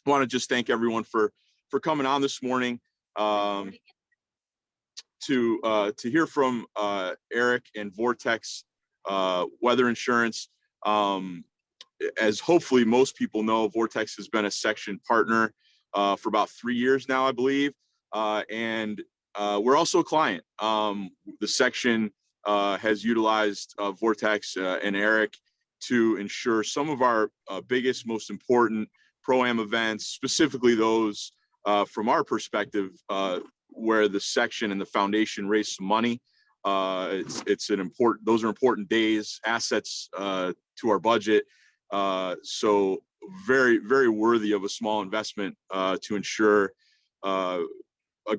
want to just thank everyone for coming on this morning to hear from Eric and Vortex Weather Insurance. As hopefully most people know, Vortex has been a section partner for about 3 years now, I believe, and we're also a client. The section has utilized Vortex and Eric to ensure some of our biggest, most important Pro-Am events, specifically those from our perspective, where the section and the foundation raise some money. Those are important days, assets to our budget. So very, very worthy of a small investment to ensure a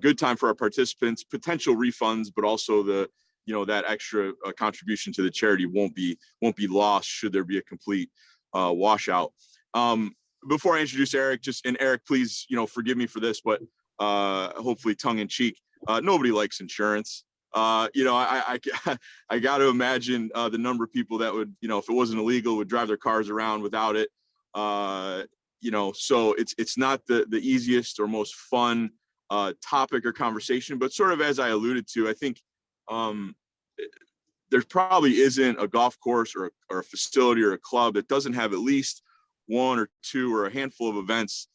good time for our participants, potential refunds, but also that extra contribution to the charity won't be lost should there be a complete washout. Before I introduce Eric, and Eric, please, forgive me for this, but hopefully tongue in cheek, nobody likes insurance. I got to imagine the number of people that would, if it wasn't illegal, would drive their cars around without it. So it's not the easiest or most fun topic or conversation, but sort of as I alluded to, I think there probably isn't a golf course or a facility or a club that doesn't have at least one or two or a handful of events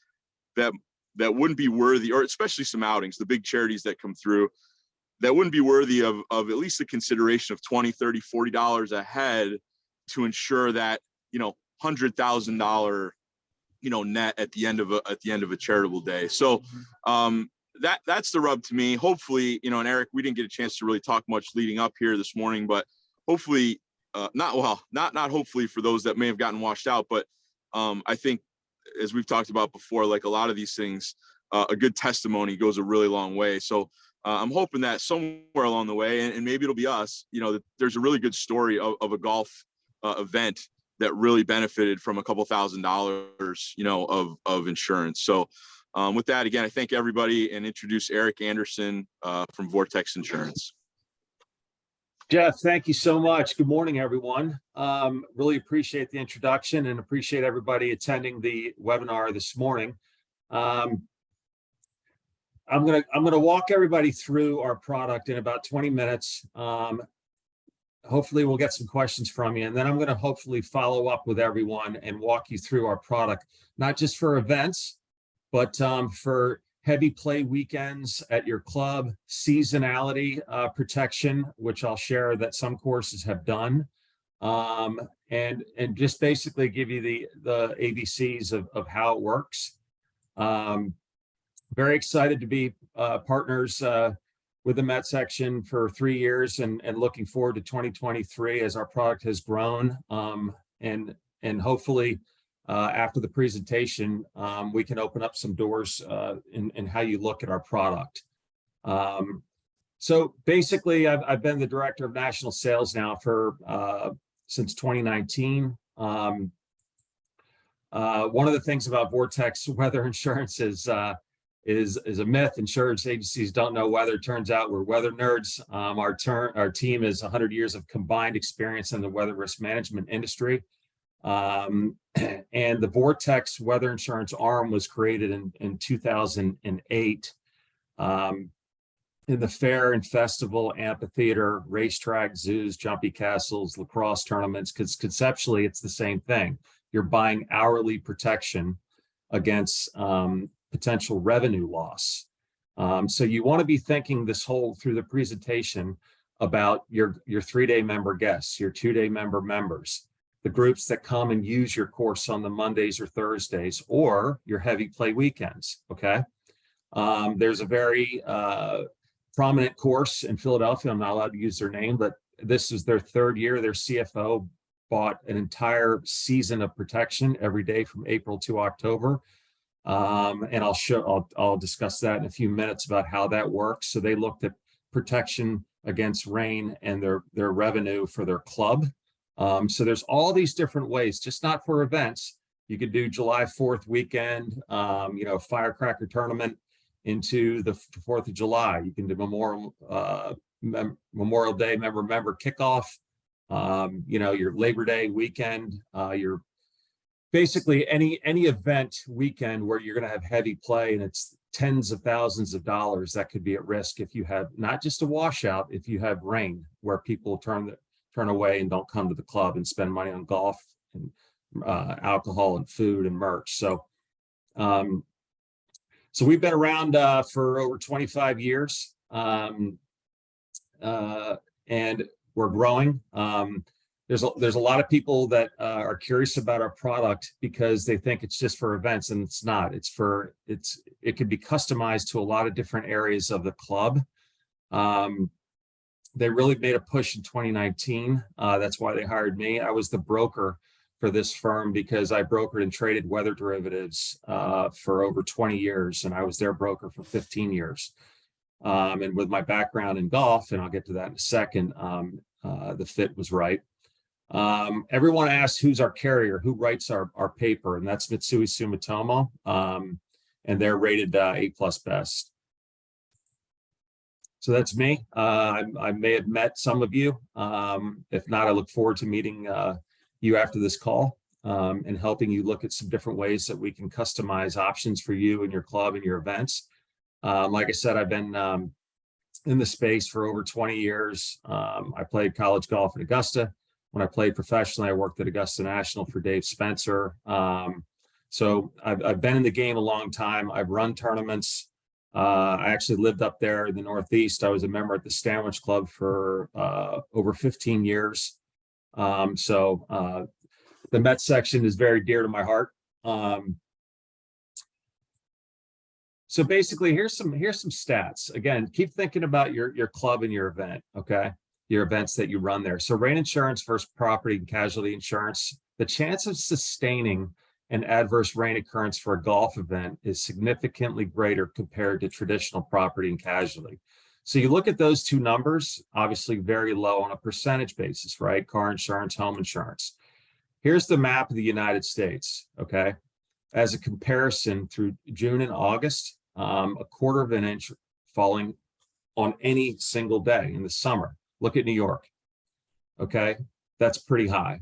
that wouldn't be worthy, or especially some outings, the big charities that come through, that wouldn't be worthy of at least the consideration of $20, $30, $40 a head to ensure that, $100,000, net at the end of a charitable day. So that's the rub to me. Hopefully, and Eric, we didn't get a chance to really talk much leading up here this morning, but hopefully, not hopefully for those that may have gotten washed out, but I think, as we've talked about before, like a lot of these things, a good testimony goes a really long way. So I'm hoping that somewhere along the way, and maybe it'll be us, that there's a really good story of a golf event that really benefited from a couple $1,000s, of insurance. So with that, again, I thank everybody and introduce Eric Anderson from Vortex Insurance. Jeff, thank you so much. Good morning, everyone. Really appreciate the introduction and appreciate everybody attending the webinar this morning. I'm gonna walk everybody through our product in about 20 minutes. Hopefully we'll get some questions from you, and then I'm gonna hopefully follow up with everyone and walk you through our product, not just for events, but for heavy play weekends at your club, seasonality protection, which I'll share that some courses have done, and just basically give you the ABCs of how it works. Very excited to be partners with the Met section for 3 years, and looking forward to 2023 as our product has grown, and hopefully after the presentation, we can open up some doors in how you look at our product. So basically, I've been the director of national sales now for since 2019. One of the things about Vortex Weather Insurance is a myth. Insurance agencies don't know weather. Turns out we're weather nerds. Our team is 100 years of combined experience in the weather risk management industry. And the Vortex Weather Insurance arm was created in 2008 in the fair and festival, amphitheater, racetrack, zoos, jumpy castles, lacrosse tournaments, because conceptually it's the same thing. You're buying hourly protection against potential revenue loss. So you want to be thinking this whole through the presentation about your 3-day member guests, your 2-day member members, the groups that come and use your course on the Mondays or Thursdays, or your heavy play weekends, okay? There's a very prominent course in Philadelphia. I'm not allowed to use their name, but this is their 3rd year. Their CFO bought an entire season of protection every day from April to October. And I'll discuss that in a few minutes about how that works. So they looked at protection against rain and their revenue for their club. So there's all these different ways, just not for events. You could do July 4th weekend, firecracker tournament into the 4th of July. You can do Memorial Day member kickoff, your Labor Day weekend, your basically any event weekend where you're going to have heavy play and it's tens of thousands of dollars that could be at risk if you have not just a washout, if you have rain where people turn away and don't come to the club and spend money on golf and alcohol and food and merch. So so we've been around for over 25 years, and we're growing. There's a lot of people that are curious about our product because they think it's just for events, and it's not. It can be customized to a lot of different areas of the club. They really made a push in 2019. That's why they hired me. I was the broker for this firm because I brokered and traded weather derivatives for over 20 years, and I was their broker for 15 years. And with my background in golf, and I'll get to that in a second, the fit was right. Everyone asks who's our carrier, who writes our paper, and that's Mitsui Sumitomo, and they're rated A+ best. So that's me. I may have met some of you. If not, I look forward to meeting you after this call and helping you look at some different ways that we can customize options for you and your club and your events. Like I said, I've been in the space for over 20 years. I played college golf at Augusta. When I played professionally, I worked at Augusta National for Dave Spencer. So I've been in the game a long time. I've run tournaments. I actually lived up there in the Northeast. I was a member at the Stanwich Club for over 15 years. So the Mets section is very dear to my heart. So basically, here's some stats. Again, keep thinking about your club and your event, okay? Your events that you run there. So rain insurance versus property and casualty insurance, the chance of sustaining an adverse rain occurrence for a golf event is significantly greater compared to traditional property and casualty. So you look at those two numbers, obviously very low on a percentage basis, right? Car insurance, home insurance. Here's the map of the United States, okay? As a comparison through June and August, a quarter of an inch falling on any single day in the summer. Look at New York, okay? That's pretty high.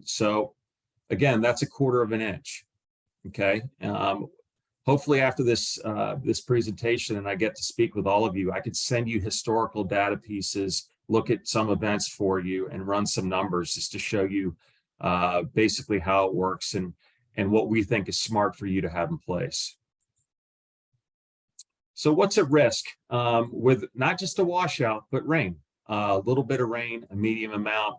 So again, that's a quarter of an inch, okay? Hopefully after this this presentation and I get to speak with all of you, I could send you historical data pieces, look at some events for you and run some numbers just to show you basically how it works and what we think is smart for you to have in place. So what's at risk with not just a washout, but rain? A little bit of rain, a medium amount,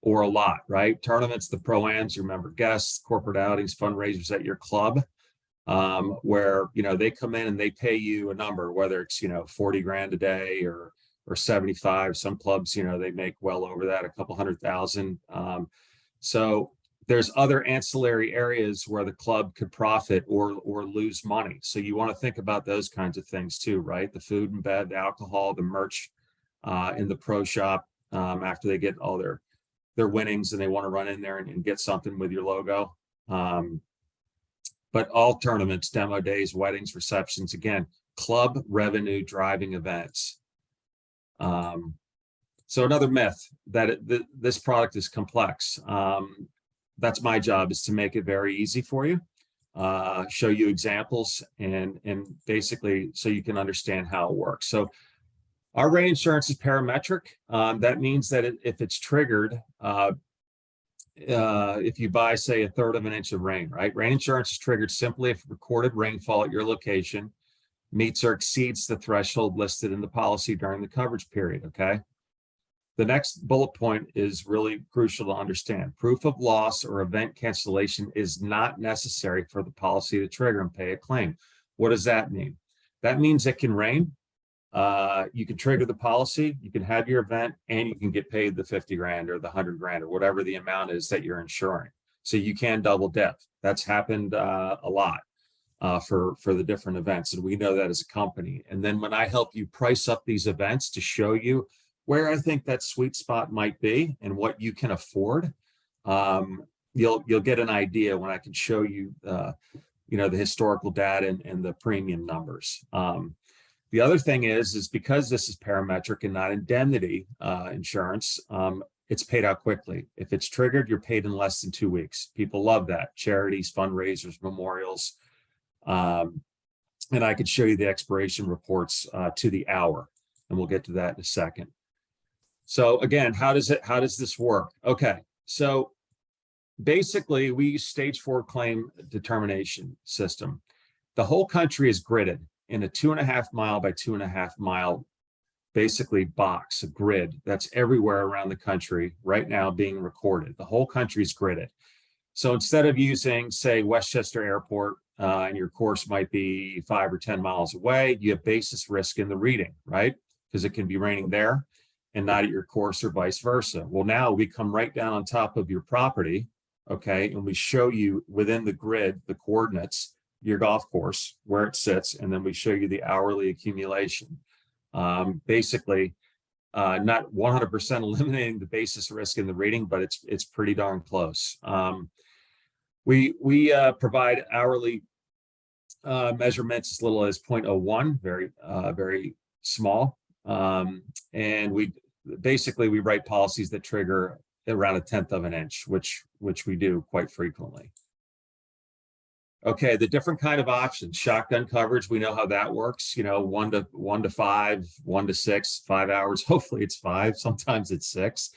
or a lot, right? Tournaments, the pro-ams, you remember guests, corporate outings, fundraisers at your club, where, you know, they come in and they pay you a number, whether it's, you know, 40 grand a day or 75. Some clubs, you know, they make well over that, a couple $100,000. So there's other ancillary areas where the club could profit or lose money. So you want to think about those kinds of things too, right? The food and bed, the alcohol, the merch in the pro shop after they get all their winnings and they want to run in there and get something with your logo. But all tournaments, demo days, weddings, receptions, again, club revenue driving events. So another myth that this product is complex. That's my job, is to make it very easy for you, show you examples and basically so you can understand how it works. So our rain insurance is parametric. That means that if it's triggered, if you buy, say, 1/3 of an inch of rain, right? Rain insurance is triggered simply if recorded rainfall at your location meets or exceeds the threshold listed in the policy during the coverage period, okay? The next bullet point is really crucial to understand. Proof of loss or event cancellation is not necessary for the policy to trigger and pay a claim. What does that mean? That means it can rain. You can trigger the policy, you can have your event, and you can get paid the 50 grand or the 100 grand or whatever the amount is that you're insuring. So you can double dip. That's happened a lot for the different events, and we know that as a company. And then when I help you price up these events to show you where I think that sweet spot might be and what you can afford, you'll get an idea when I can show you, you know, the historical data and the premium numbers. The other thing is because this is parametric and not indemnity insurance, it's paid out quickly. If it's triggered, you're paid in less than 2 weeks. People love that. Charities, fundraisers, memorials. And I could show you the expiration reports to the hour, and we'll get to that in a second. So again, how does this work? Okay, so basically we use stage 4 claim determination system. The whole country is gridded in a 2.5 mile by 2.5 mile basically box, a grid that's everywhere around the country right now being recorded. The whole country is gridded. So instead of using, say, Westchester Airport, and your course might be 5 or 10 miles away, you have basis risk in the reading, right? Because it can be raining there and not at your course or vice versa. Well, now we come right down on top of your property, okay, and we show you within the grid, the coordinates, your golf course, where it sits, and then we show you the hourly accumulation. Basically, not 100% eliminating the basis risk in the reading, but it's pretty darn close. We provide hourly measurements as little as 0.01, very small. And we write policies that trigger around 1/10 of an inch, which we do quite frequently. Okay, the different kind of options. Shotgun coverage, we know how that works. 1 to 5, 1 to 6, 5 hours. Hopefully it's 5. Sometimes it's 6.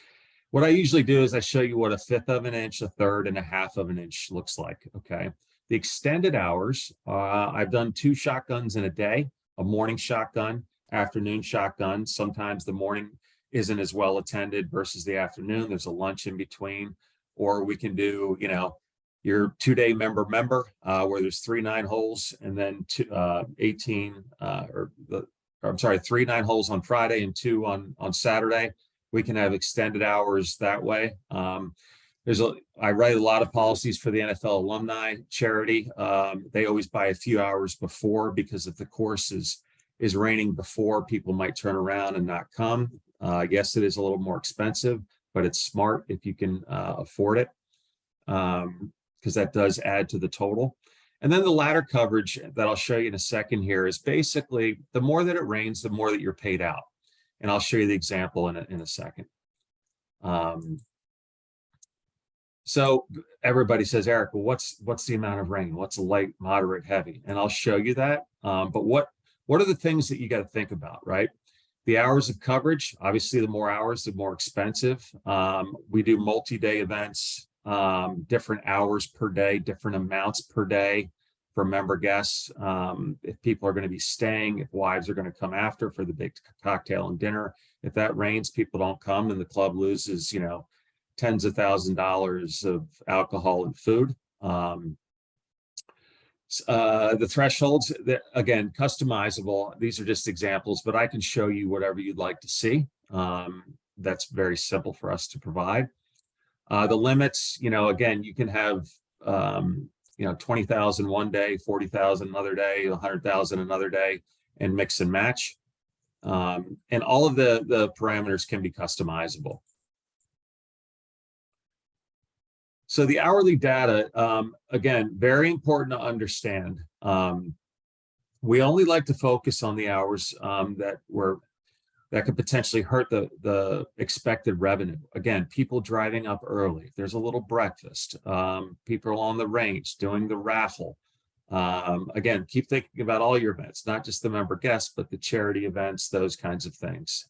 What I usually do is I show you what 1/5 of an inch, 1/3, and 1/2 of an inch looks like. Okay. The extended hours, I've done 2 shotguns in a day, a morning shotgun, afternoon shotgun. Sometimes the morning isn't as well attended versus the afternoon. There's a lunch in between, or we can do, your 2-day member, where there's 3 9-holes and then 3 9-holes on Friday and 2 on Saturday. We can have extended hours that way. I write a lot of policies for the NFL alumni charity. They always buy a few hours before, because if the course is raining before, people might turn around and not come. Yes, it is a little more expensive, but it's smart if you can afford it, because that does add to the total. And then the ladder coverage that I'll show you in a second here is basically the more that it rains, the more that you're paid out. And I'll show you the example in a second. So everybody says, Eric, well, what's the amount of rain? What's a light, moderate, heavy? And I'll show you that. But what are the things that you got to think about, right? The hours of coverage, obviously, the more hours, the more expensive. We do multi-day events, different hours per day, different amounts per day for member guests. If people are going to be staying, if wives are going to come after for the big cocktail and dinner, if that rains, people don't come and the club loses, tens of thousands of dollars of alcohol and food. The thresholds, again, customizable. These are just examples, but I can show you whatever you'd like to see. That's very simple for us to provide. The limits, again, you can have, 20,000 one day, 40,000 another day, 100,000 another day, and mix and match. And all of the parameters can be customizable. So the hourly data, again, very important to understand. We only like to focus on the hours that could potentially hurt the expected revenue. Again, people driving up early. There's a little breakfast. People on the range doing the raffle. Again, keep thinking about all your events, not just the member guests, but the charity events, those kinds of things.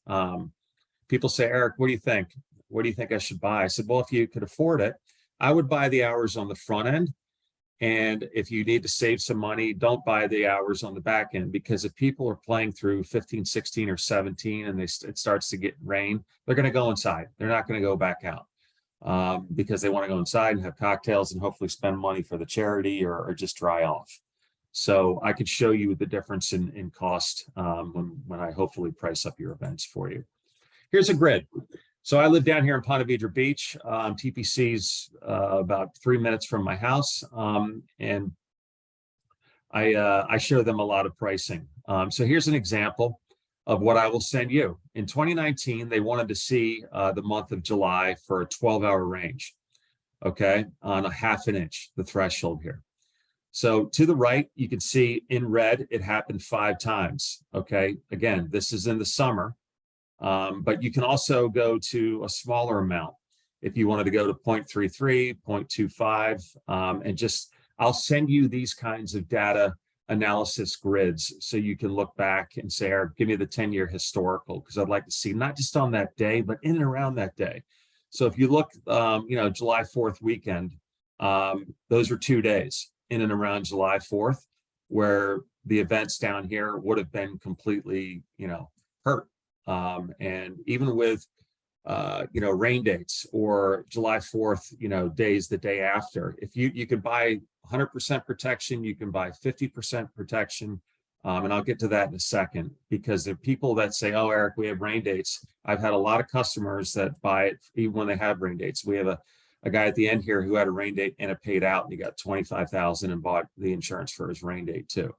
People say, Eric, what do you think? What do you think I should buy? I said, well, if you could afford it, I would buy the hours on the front end. And if you need to save some money, don't buy the hours on the back end, because if people are playing through 15, 16, or 17 and it starts to get rain, they're going to go inside. They're not going to go back out because they want to go inside and have cocktails and hopefully spend money for the charity or just dry off. So I could show you the difference in cost when I hopefully price up your events for you. Here's a grid. So I live down here in Ponte Vedra Beach. TPC's about 3 minutes from my house, and I show them a lot of pricing. So here's an example of what I will send you. In 2019, they wanted to see the month of July for a 12-hour range, okay, on a 1/2 inch, the threshold here. So to the right, you can see in red, it happened 5 times, okay? Again, this is in the summer. But you can also go to a smaller amount if you wanted to go to 0.33, 0.25, and just, I'll send you these kinds of data analysis grids so you can look back and say, Eric, give me the 10-year historical, because I'd like to see not just on that day, but in and around that day. So if you look, July 4th weekend, those are 2 days in and around July 4th, where the events down here would have been completely, hurt. And even with, rain dates or July 4th, days the day after, if you can buy 100% protection, you can buy 50% protection. And I'll get to that in a second, because there are people that say, oh, Eric, we have rain dates. I've had a lot of customers that buy it even when they have rain dates. We have a guy at the end here who had a rain date and it paid out, and he got $25,000 and bought the insurance for his rain date too.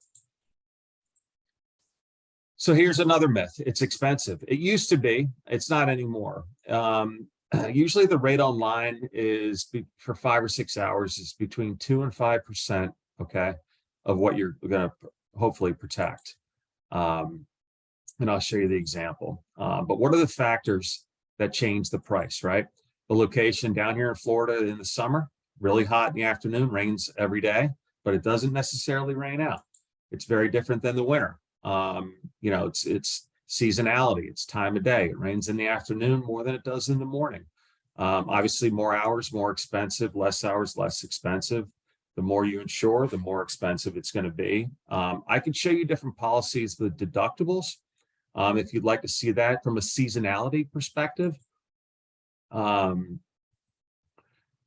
So here's another myth. It's expensive. It used to be, it's not anymore. Usually the rate online is for 5 or 6 hours is between 2 and 5%, okay, of what you're going to hopefully protect. And I'll show you the example. But what are the factors that change the price, right? The location down here in Florida in the summer, really hot in the afternoon, rains every day, but it doesn't necessarily rain out. It's very different than the winter. It's seasonality, it's time of day. It rains in the afternoon more than it does in the morning. Obviously more hours, more expensive, less hours, less expensive. The more you insure, the more expensive it's going to be. I can show you different policies with deductibles if you'd like to see that from a seasonality perspective.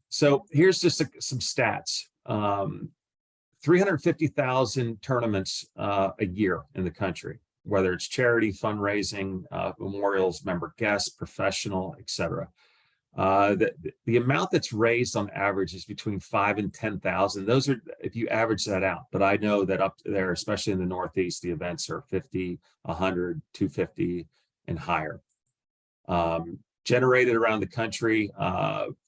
So here's just some stats. 350,000 tournaments a year in the country, whether it's charity, fundraising, memorials, member guests, professional, etc. The amount that's raised on average is between 5 and 10,000. Those are if you average that out. But I know that up there, especially in the Northeast, the events are 50, 100, 250, and higher. Generated around the country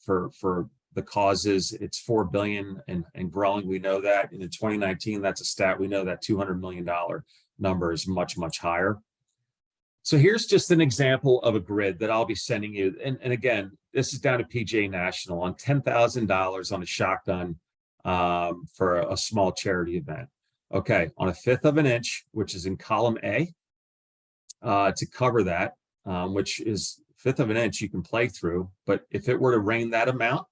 for the causes, it's $4 billion and growing. We know that. And in 2019, that's a stat. We know that $200 million number is much, much higher. So here's just an example of a grid that I'll be sending you. And again, this is down to PGA National on $10,000 on a shotgun for a small charity event. Okay, on 1/5 of an inch, which is in column A, to cover that, which is 1/5 of an inch you can play through. But if it were to rain that amount,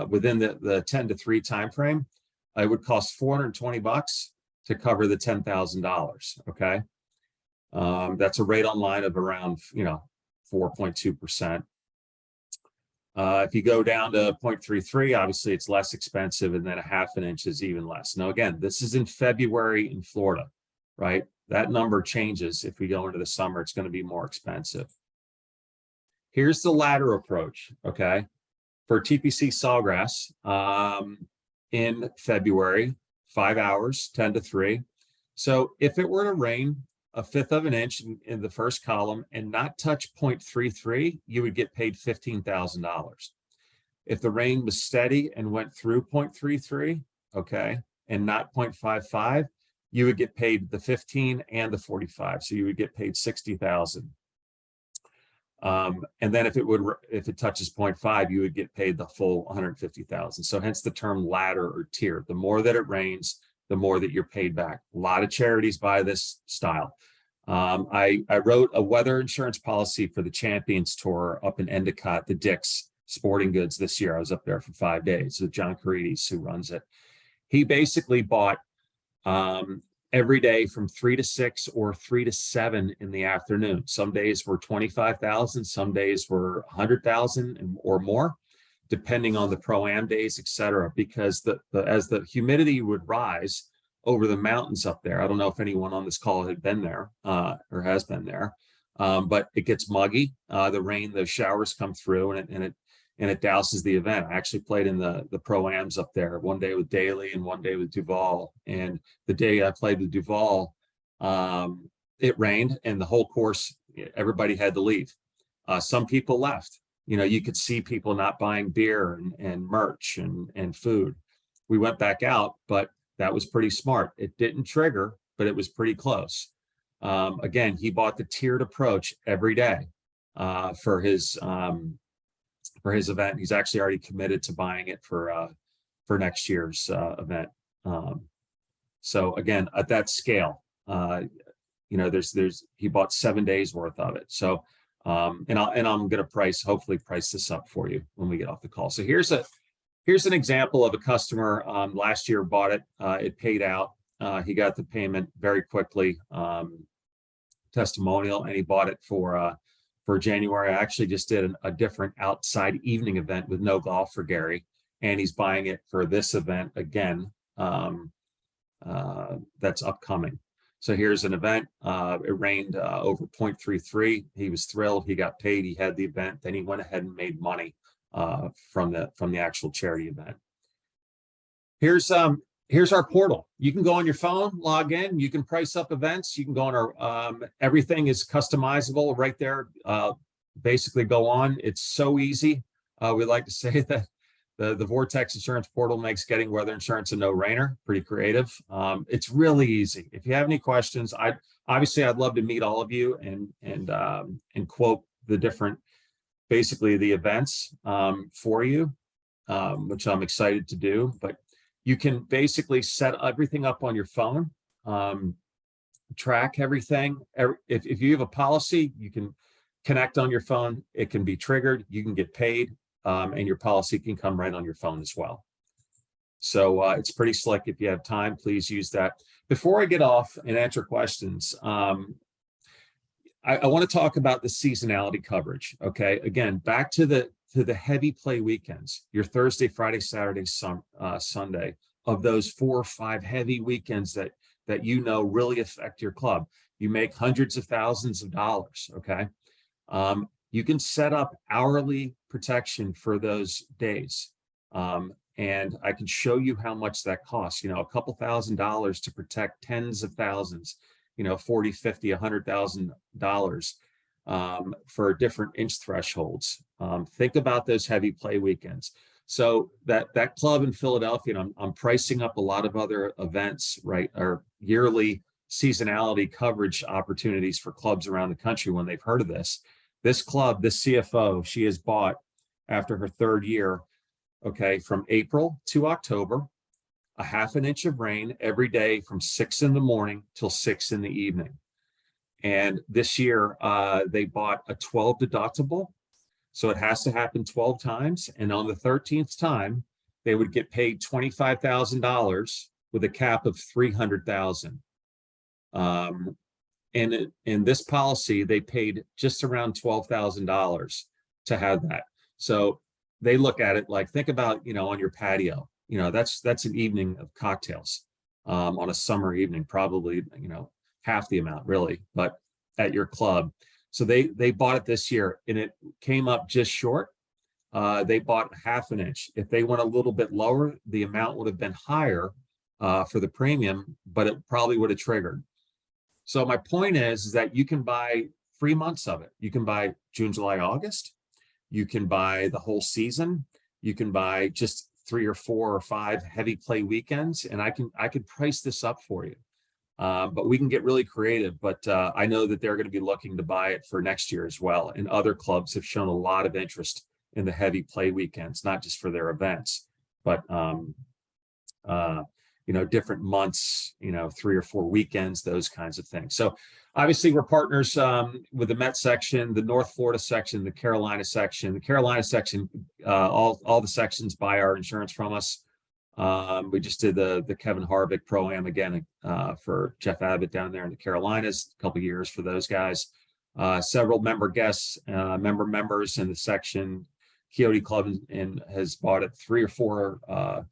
within the 10 to 3 time frame, it would cost $420 to cover the $10,000. Okay, that's a rate online of around 4.2%. If you go down to 0.33, obviously it's less expensive, and then 1/2 inch is even less. Now again, this is in February in Florida, right? That number changes if we go into the summer. It's going to be more expensive. Here's the ladder approach, okay? For TPC Sawgrass in February, 5 hours, 10 to 3. So if it were to rain 1/5 of an inch in the first column and not touch 0.33, you would get paid $15,000. If the rain was steady and went through 0.33, okay, and not 0.55, you would get paid the 15 and the 45. So you would get paid $60,000. And then if it touches 0.5, you would get paid the full $150,000. So hence the term ladder or tier. The more that it rains, the more that you're paid back. A lot of charities buy this style. I wrote a weather insurance policy for the Champions Tour up in Endicott, the Dick's Sporting Goods this year. I was up there for 5 days with John Carides, who runs it. He basically bought every day from 3 to 6 or 3 to 7 in the afternoon. Some days were 25,000, some days were 100,000 or more, depending on the pro-am days, etc. Because as the humidity would rise over the mountains up there, I don't know if anyone on this call had been there or has been there, but it gets muggy. The rain, the showers come through, and it douses the event. I actually played in the pro-ams up there, one day with Daly and one day with Duval. And the day I played with Duval, it rained, and the whole course, everybody had to leave. Some people left. You could see people not buying beer and merch and food. We went back out, but that was pretty smart. It didn't trigger, but it was pretty close. Again, he bought the tiered approach every day for his event. He's actually already committed to buying it for next year's event. So again, at that scale, he bought 7 days worth of it. So and I'm going to hopefully price this up for you when we get off the call. So here's an example of a customer last year bought it. It paid out. He got the payment very quickly, testimonial, and he bought it for January. I actually just did a different outside evening event with no golf for Gary, and he's buying it for this event again. That's upcoming. So here's an event. It rained over 0.33. He was thrilled. He got paid. He had the event. Then he went ahead and made money from the actual charity event. Here's our portal. You can go on your phone, log in. You can price up events. You can go on our everything is customizable right there. Basically, go on. It's so easy. We like to say that the Vortex insurance portal makes getting weather insurance a no-brainer. Pretty creative. It's really easy. If you have any questions, I'd love to meet all of you and quote the different, basically the events for you, which I'm excited to do. But you can basically set everything up on your phone, track everything. If you have a policy, you can connect on your phone. It can be triggered. You can get paid. And your policy can come right on your phone as well. So it's pretty slick. If you have time, please use that. Before I get off and answer questions, I want to talk about the seasonality coverage. Okay, again, back to the heavy play weekends, your Thursday, Friday, Saturday, Sunday, of those 4 or 5 heavy weekends that really affect your club. You make hundreds of thousands of dollars. Okay. You can set up hourly protection for those days. And I can show you how much that costs, a couple $1,000s to protect tens of thousands, $40, $50, $100,000 for different inch thresholds. Think about those heavy play weekends. So that club in Philadelphia, and I'm pricing up a lot of other events, right, or yearly seasonality coverage opportunities for clubs around the country when they've heard of this. This club, this CFO, she has bought after her 3rd year, okay, from April to October, a ½ an inch of rain every day from 6 in the morning till 6 in the evening. And this year, they bought a 12 deductible. So it has to happen 12 times. And on the 13th time, they would get paid $25,000 with a cap of $300,000. And in this policy, they paid just around $12,000 to have that. So they look at it like, think about, on your patio, that's an evening of cocktails on a summer evening, probably, half the amount really, but at your club. So they bought it this year and it came up just short. They bought ½ an inch. If they went a little bit lower, the amount would have been higher for the premium, but it probably would have triggered. So my point is that you can buy 3 months of it. You can buy June, July, August. You can buy the whole season. You can buy just 3 or 4 or 5 heavy play weekends, and I could price this up for you. But we can get really creative. But I know that they're going to be looking to buy it for next year as well. And other clubs have shown a lot of interest in the heavy play weekends, not just for their events, but different months, 3 or 4 weekends, those kinds of things. So obviously we're partners with the Met section, the North Florida section, the Carolina section. The Carolina section, all the sections buy our insurance from us. We just did the Kevin Harvick Pro-Am again for Jeff Abbott down there in the Carolinas, a couple of years for those guys. Several member guests, members in the section. Coyote Club and has bought it 3 or 4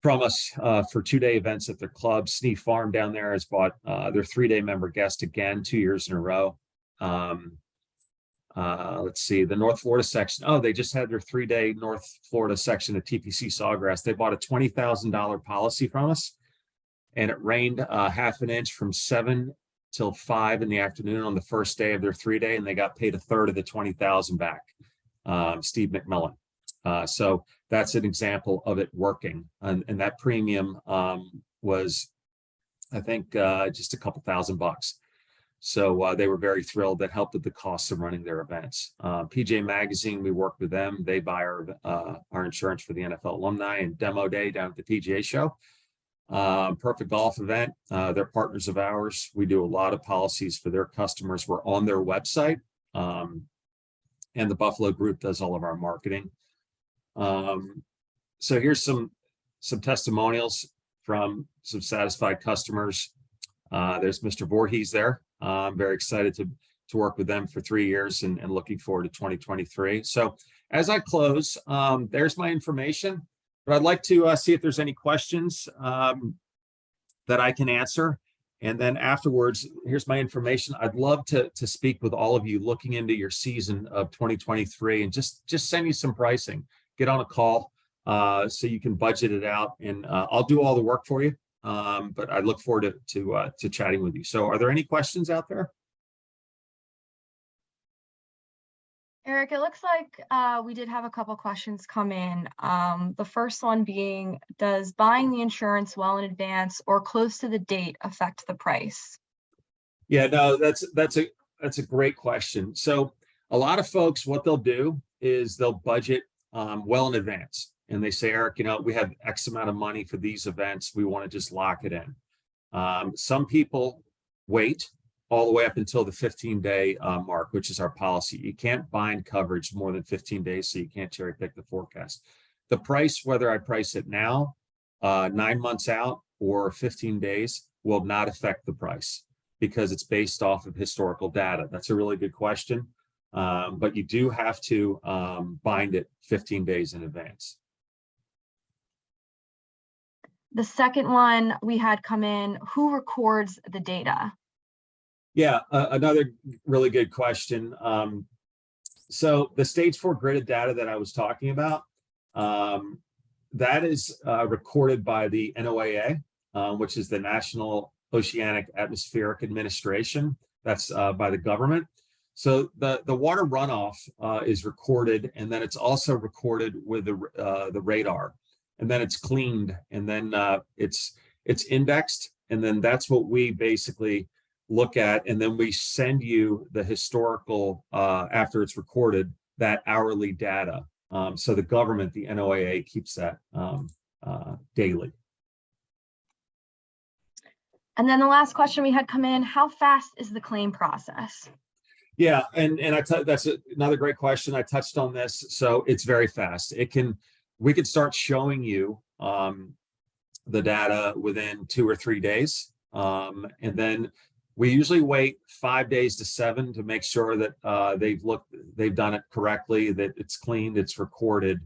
from us for 2-day events at their club. Sneak Farm down there has bought their 3-day member guest again 2 years in a row. Let's see, the North Florida section. Oh, they just had their 3-day North Florida section at TPC Sawgrass. They bought a $20,000 policy from us, and it rained ½ an inch from 7 till 5 in the afternoon on the first day of their 3-day, and they got paid a third of the $20,000 back. Steve McMillan. So that's an example of it working, and that premium was, I think, just a couple $1,000. So they were very thrilled. That helped with the cost of running their events. PJ Magazine, we work with them. They buy our insurance for the NFL alumni, and Demo Day down at the PGA show. Perfect Golf event. They're partners of ours. We do a lot of policies for their customers. We're on their website. And the Buffalo Group does all of our marketing. So here's some testimonials from some satisfied customers. There's Mr. Voorhees there. I'm very excited to work with them for 3 years and looking forward to 2023. So as I close, there's my information, but I'd like to see if there's any questions that I can answer. And then afterwards, here's my information. I'd love to speak with all of you looking into your season of 2023 and just send you some pricing. Get on a call so you can budget it out, and I'll do all the work for you. But I look forward to chatting with you. So are there any questions out there? Eric, it looks like we did have a couple questions come in. The first one being, does buying the insurance well in advance or close to the date affect the price? Yeah, no, that's a great question. So a lot of folks, what they'll do is they'll budget well in advance. And they say, Eric, we have X amount of money for these events. We want to just lock it in. Some people wait all the way up until the 15-day mark, which is our policy. You can't bind coverage more than 15 days, so you can't cherry pick the forecast. The price, whether I price it now, 9 months out, or 15 days, will not affect the price because it's based off of historical data. That's a really good question. But you do have to bind it 15 days in advance. The second one we had come in, who records the data? Yeah, another really good question. So the stage 4 gridded data that I was talking about, that is recorded by the NOAA, which is the National Oceanic Atmospheric Administration. That's by the government. So the water runoff is recorded, and then it's also recorded with the radar, and then it's cleaned, and then it's indexed, and then that's what we basically look at, and then we send you the historical after it's recorded, that hourly data. So the government, the NOAA, keeps that daily. And then the last question we had come in, how fast is the claim process? Yeah, and that's another great question. I touched on this, so it's very fast. We could start showing you the data within 2 or 3 days, and then we usually wait 5 days to 7 to make sure that they've done it correctly, that it's cleaned, it's recorded,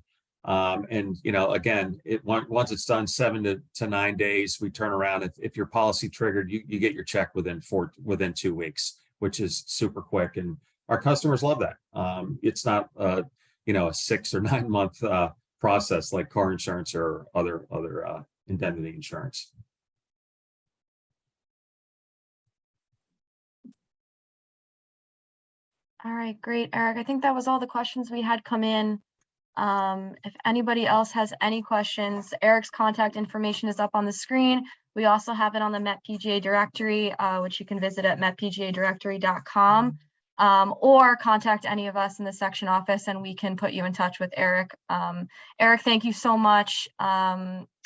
and again, once it's done 7 to 9 days, we turn around. If your policy triggered, you get your check within 2 weeks, which is super quick, and our customers love that. It's not a 6 or 9 month process like car insurance or other indemnity insurance. All right, great, Eric. I think that was all the questions we had come in. If anybody else has any questions, Eric's contact information is up on the screen. We also have it on the MetPGA directory, which you can visit at metpgadirectory.com, or contact any of us in the section office and we can put you in touch with Eric. Eric, thank you so much.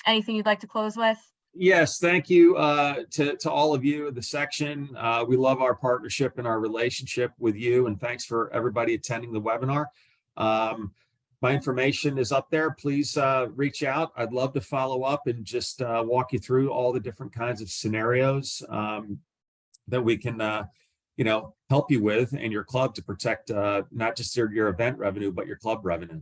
Anything you'd like to close with? Yes, thank you to all of you in the section. We love our partnership and our relationship with you, and thanks for everybody attending the webinar. My information is up there. Please reach out. I'd love to follow up and just walk you through all the different kinds of scenarios that we can help you with and your club to protect not just your event revenue, but your club revenue.